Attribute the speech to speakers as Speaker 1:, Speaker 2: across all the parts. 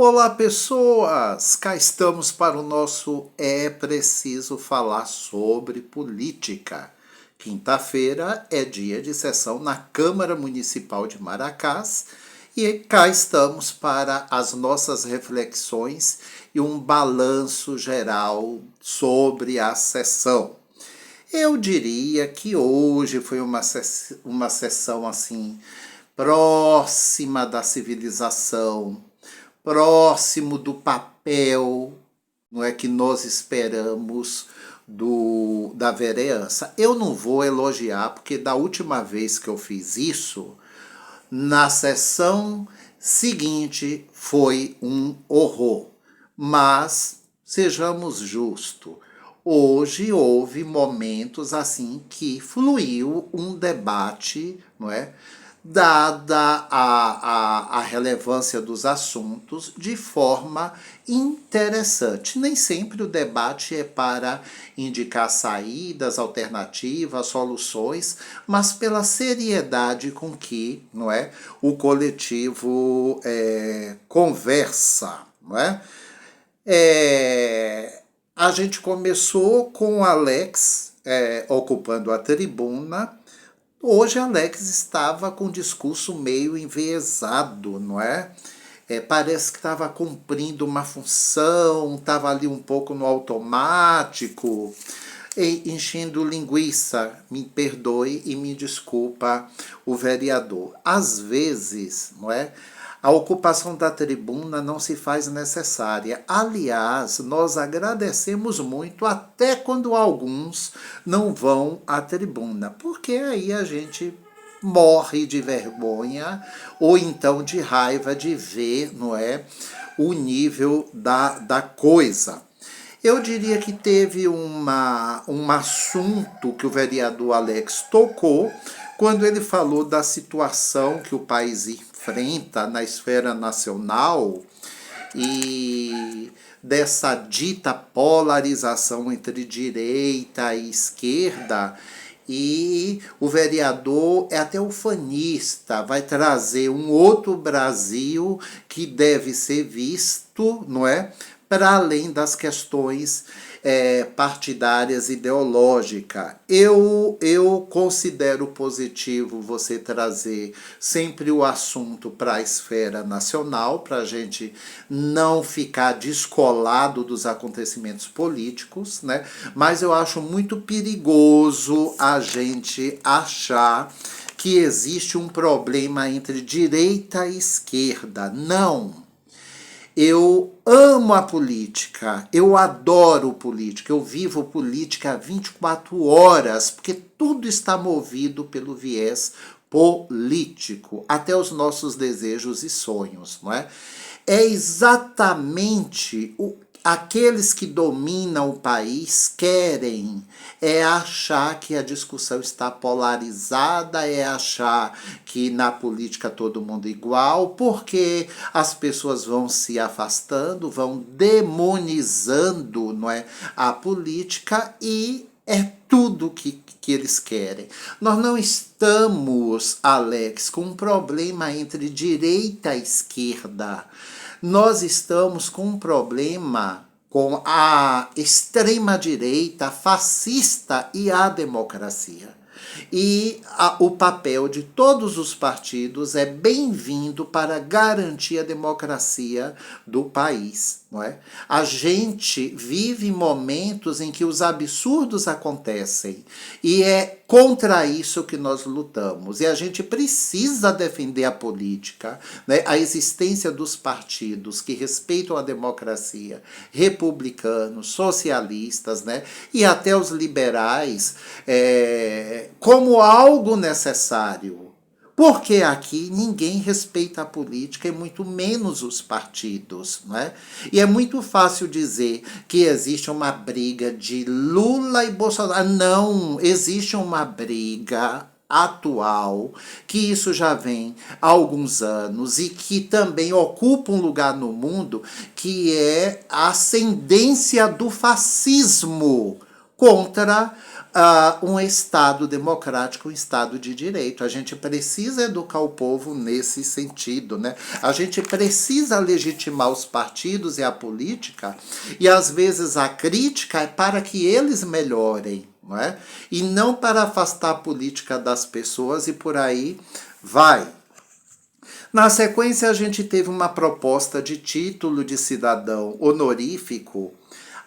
Speaker 1: Olá, pessoas! Cá estamos para o nosso É Preciso Falar sobre Política. Quinta-feira é dia de sessão na Câmara Municipal de Maracás e cá estamos para as nossas reflexões e um balanço geral sobre a sessão. Eu diria que hoje foi uma sessão assim próxima da civilização, próximo do papel, não é, que nós esperamos da vereança. Eu não vou elogiar, porque da última vez que eu fiz isso, na sessão seguinte foi um horror. Mas sejamos justos. Hoje houve momentos assim que fluiu um debate, não é? Dada a relevância dos assuntos, de forma interessante. Nem sempre o debate é para indicar saídas, alternativas, soluções, mas pela seriedade com que, não é, o coletivo conversa, não é? A gente começou com o Alex ocupando a tribuna. Hoje Alex estava com um discurso meio enviesado, não é? Parece que estava cumprindo uma função, estava ali um pouco no automático, enchendo linguiça. Me perdoe e me desculpa o vereador. Às vezes, não é? A ocupação da tribuna não se faz necessária. Aliás, nós agradecemos muito até quando alguns não vão à tribuna, porque aí a gente morre de vergonha ou então de raiva de ver, não é, o nível da coisa. Eu diria que teve um assunto que o vereador Alex tocou quando ele falou da situação que o país enfrenta na esfera nacional e dessa dita polarização entre direita e esquerda. E o vereador é até ufanista, vai trazer um outro Brasil que deve ser visto, não é? Para além das questões partidárias ideológicas. Eu considero positivo você trazer sempre o assunto para a esfera nacional, para a gente não ficar descolado dos acontecimentos políticos, né? Mas eu acho muito perigoso a gente achar que existe um problema entre direita e esquerda. Não. Eu amo a política, eu adoro política, eu vivo política 24 horas, porque tudo está movido pelo viés político, até os nossos desejos e sonhos, não é? É exatamente aqueles que dominam o país querem achar que a discussão está polarizada, achar que na política todo mundo é igual, porque as pessoas vão se afastando, vão demonizando, não é, a política e é tudo que eles querem. Nós não estamos, Alex, com um problema entre direita e esquerda. Nós estamos com um problema com a extrema-direita fascista e a democracia. E o papel de todos os partidos é bem-vindo para garantir a democracia do país, não é? A gente vive momentos em que os absurdos acontecem e é contra isso que nós lutamos. E a gente precisa defender a política, né? A existência dos partidos que respeitam a democracia, republicanos, socialistas, né? E até os liberais, como algo necessário. Porque aqui ninguém respeita a política e muito menos os partidos, não é? E é muito fácil dizer que existe uma briga de Lula e Bolsonaro. Não, existe uma briga atual, que isso já vem há alguns anos e que também ocupa um lugar no mundo, que é a ascendência do fascismo contra um Estado democrático, um Estado de direito. A gente precisa educar o povo nesse sentido, né? A gente precisa legitimar os partidos e a política, e às vezes a crítica é para que eles melhorem, não é? E não para afastar a política das pessoas, e por aí vai. Na sequência, a gente teve uma proposta de título de cidadão honorífico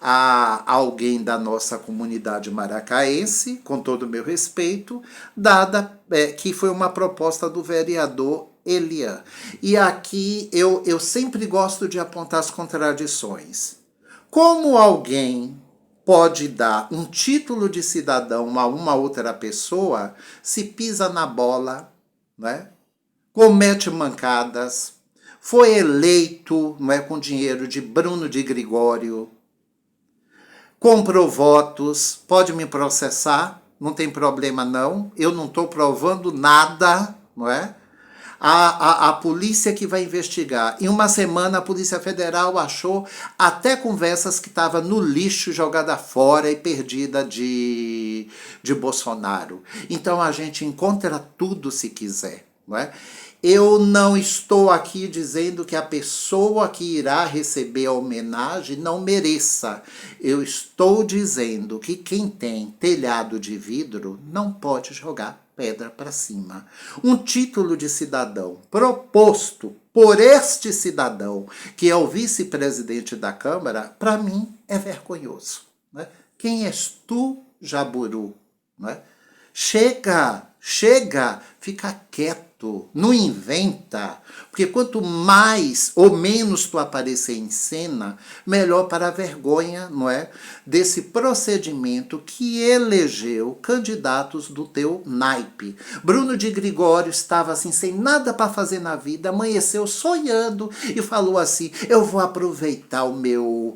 Speaker 1: a alguém da nossa comunidade maracaense, com todo o meu respeito, dada que foi uma proposta do vereador Elian. E aqui eu sempre gosto de apontar as contradições. Como alguém pode dar um título de cidadão a uma outra pessoa se pisa na bola, né? Comete mancadas, foi eleito, não é, com dinheiro de Bruno de Gregório, comprou votos, pode me processar, não tem problema não, eu não estou provando nada, não é? A polícia que vai investigar. Em uma semana, a Polícia Federal achou até conversas que estavam no lixo, jogada fora e perdida de Bolsonaro. Então, a gente encontra tudo se quiser, não é? Eu não estou aqui dizendo que a pessoa que irá receber a homenagem não mereça. Eu estou dizendo que quem tem telhado de vidro não pode jogar pedra para cima. Um título de cidadão proposto por este cidadão, que é o vice-presidente da Câmara, para mim é vergonhoso. Né? Quem és tu, Jaburu? Né? Chega, fica quieto, não inventa, porque quanto mais ou menos tu aparecer em cena, melhor para a vergonha, não é, desse procedimento que elegeu candidatos do teu naipe. Bruno de Gregório estava assim, sem nada para fazer na vida, amanheceu sonhando e falou assim, eu vou aproveitar o meu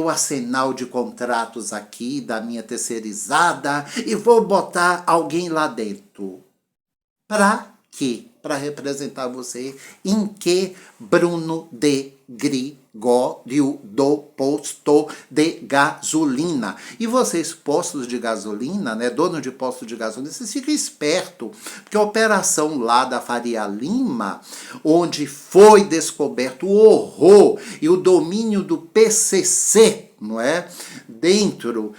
Speaker 1: arsenal de contratos aqui, da minha terceirizada, e vou botar alguém lá dentro. Para quê? Para representar você em que Bruno de Gregório do posto de gasolina. E vocês, postos de gasolina, né, dono de posto de gasolina, vocês ficam espertos, porque a operação lá da Faria Lima, onde foi descoberto o horror e o domínio do PCC, não é? Dentro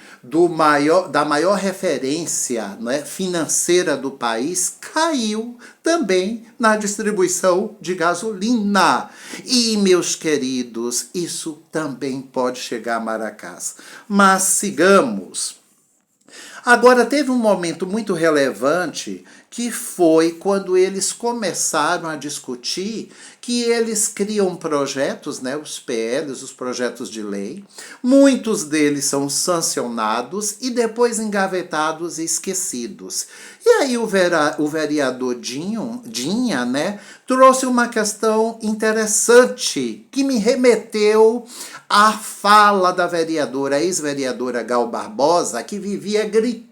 Speaker 1: da maior referência, não é, financeira do país, caiu também na distribuição de gasolina. E, meus queridos, isso também pode chegar a Maracás. Mas sigamos. Agora, teve um momento muito relevante que foi quando eles começaram a discutir que eles criam projetos, né, os PLs, os projetos de lei, muitos deles são sancionados e depois engavetados e esquecidos. E aí o vereador Dinha, né, trouxe uma questão interessante que me remeteu à fala da vereadora, a ex-vereadora Gal Barbosa, que vivia gritando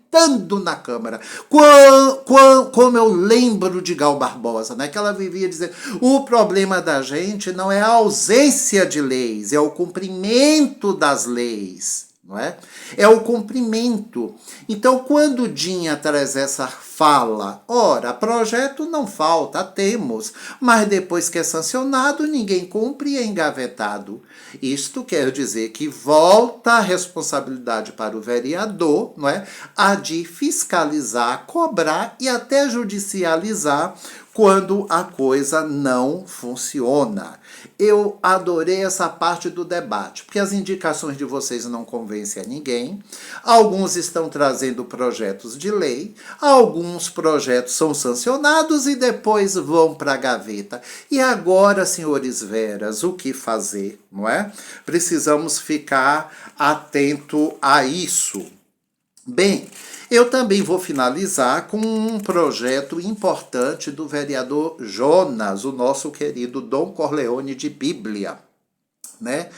Speaker 1: na Câmara. Como eu lembro de Gal Barbosa, né? Que ela vivia dizendo, o problema da gente não é a ausência de leis, é o cumprimento das leis. Não é? É o cumprimento. Então, quando Dinha traz essa fala, ora, projeto não falta, temos, mas depois que é sancionado, ninguém cumpre e é engavetado. Isto quer dizer que volta a responsabilidade para o vereador, não é? A de fiscalizar, cobrar e até judicializar quando a coisa não funciona. Eu adorei essa parte do debate, porque as indicações de vocês não convencem a ninguém. Alguns estão trazendo projetos de lei, alguns projetos são sancionados e depois vão para a gaveta. E agora, senhores veras, o que fazer, não é? Precisamos ficar atento a isso. Bem, eu também vou finalizar com um projeto importante do vereador Jonas, o nosso querido Dom Corleone de Bíblia. Né?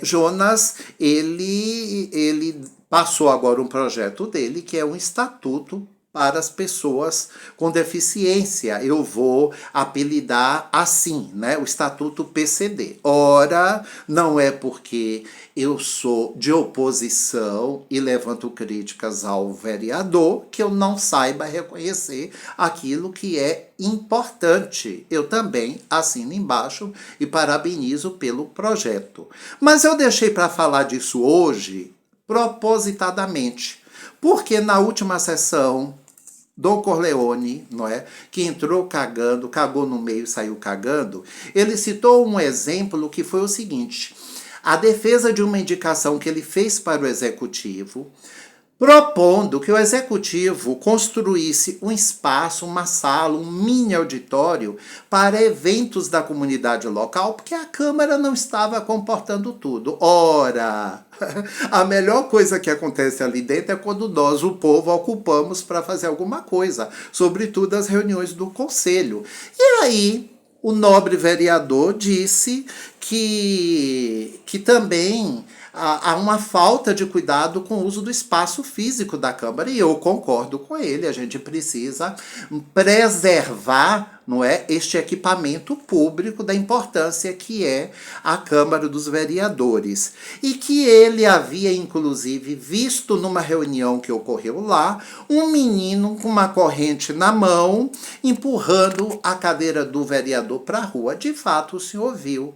Speaker 1: Jonas, ele passou agora um projeto dele, que é um estatuto para as pessoas com deficiência. Eu vou apelidar assim, né? O Estatuto PCD. Ora, não é porque eu sou de oposição e levanto críticas ao vereador que eu não saiba reconhecer aquilo que é importante. Eu também assino embaixo e parabenizo pelo projeto. Mas eu deixei para falar disso hoje propositadamente, porque na última sessão do Corleone, não é, que entrou cagando, cagou no meio e saiu cagando, ele citou um exemplo que foi o seguinte: a defesa de uma indicação que ele fez para o executivo, propondo que o executivo construísse um espaço, uma sala, um mini auditório para eventos da comunidade local, porque a Câmara não estava comportando tudo. Ora, a melhor coisa que acontece ali dentro é quando nós, o povo, ocupamos para fazer alguma coisa, sobretudo as reuniões do Conselho. E aí, o nobre vereador disse que também há uma falta de cuidado com o uso do espaço físico da Câmara, e eu concordo com ele. A gente precisa preservar, não é, este equipamento público, da importância que é a Câmara dos Vereadores. E que ele havia, inclusive, visto numa reunião que ocorreu lá, um menino com uma corrente na mão, empurrando a cadeira do vereador para a rua. De fato, o senhor viu.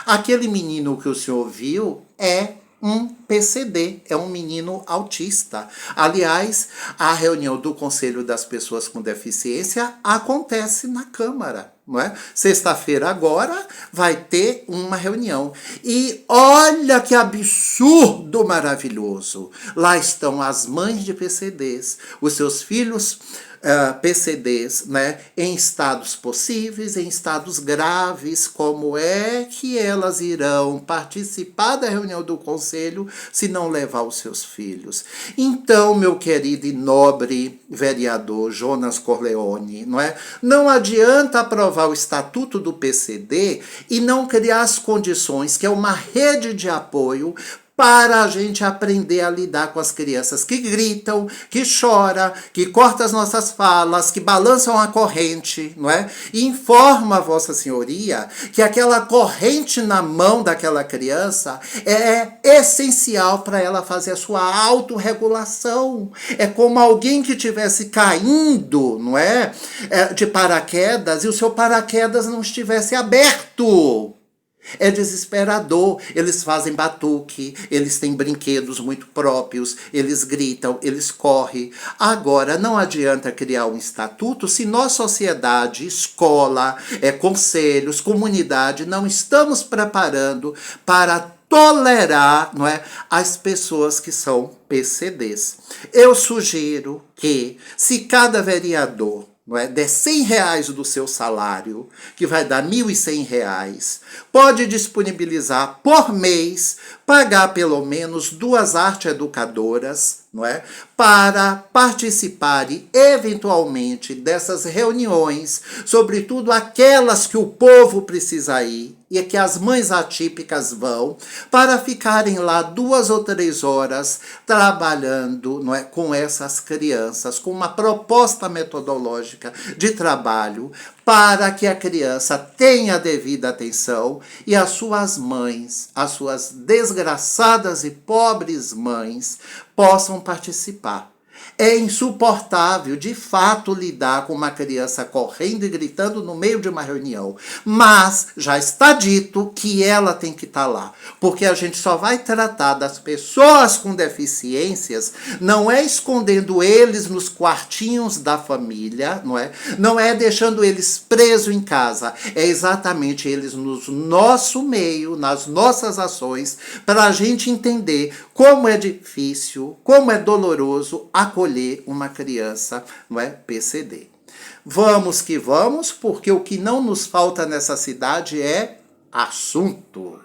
Speaker 1: Aquele menino que o senhor viu é um PCD, é um menino autista. Aliás, a reunião do Conselho das Pessoas com Deficiência acontece na Câmara, não é? Sexta-feira agora vai ter uma reunião. E olha que absurdo maravilhoso! Lá estão as mães de PCDs, os seus filhos PCDs, né, em estados possíveis, em estados graves. Como é que elas irão participar da reunião do Conselho se não levar os seus filhos? Então, meu querido e nobre vereador Jonas Corleone, não adianta aprovar o Estatuto do PCD e não criar as condições, que é uma rede de apoio, para a gente aprender a lidar com as crianças que gritam, que choram, que cortam as nossas falas, que balançam a corrente, não é? E informa a Vossa Senhoria que aquela corrente na mão daquela criança é essencial para ela fazer a sua autorregulação. É como alguém que estivesse caindo, não é? De paraquedas, e o seu paraquedas não estivesse aberto. É desesperador. Eles fazem batuque, eles têm brinquedos muito próprios, eles gritam, eles correm. Agora, não adianta criar um estatuto se nós, sociedade, escola, conselhos, comunidade, não estamos preparando para tolerar, não é, as pessoas que são PCDs. Eu sugiro que, se cada vereador, não é, der R$100 do seu salário, que vai dar R$1.100, pode disponibilizar por mês, pagar pelo menos 2 arte educadoras, não é, para participarem eventualmente dessas reuniões, sobretudo aquelas que o povo precisa ir e que as mães atípicas vão, para ficarem lá 2 ou 3 horas trabalhando, não é, com essas crianças, com uma proposta metodológica de trabalho, para que a criança tenha a devida atenção e as suas mães, as suas desgraçadas e pobres mães, possam participar. É insuportável, de fato, lidar com uma criança correndo e gritando no meio de uma reunião. Mas já está dito que ela tem que estar lá. Porque a gente só vai tratar das pessoas com deficiências, não é escondendo eles nos quartinhos da família, não é? Não é deixando eles presos em casa. É exatamente eles no nosso meio, nas nossas ações, para a gente entender como é difícil, como é doloroso acolher uma criança, não é, PCD. Vamos que vamos, porque o que não nos falta nessa cidade é assunto.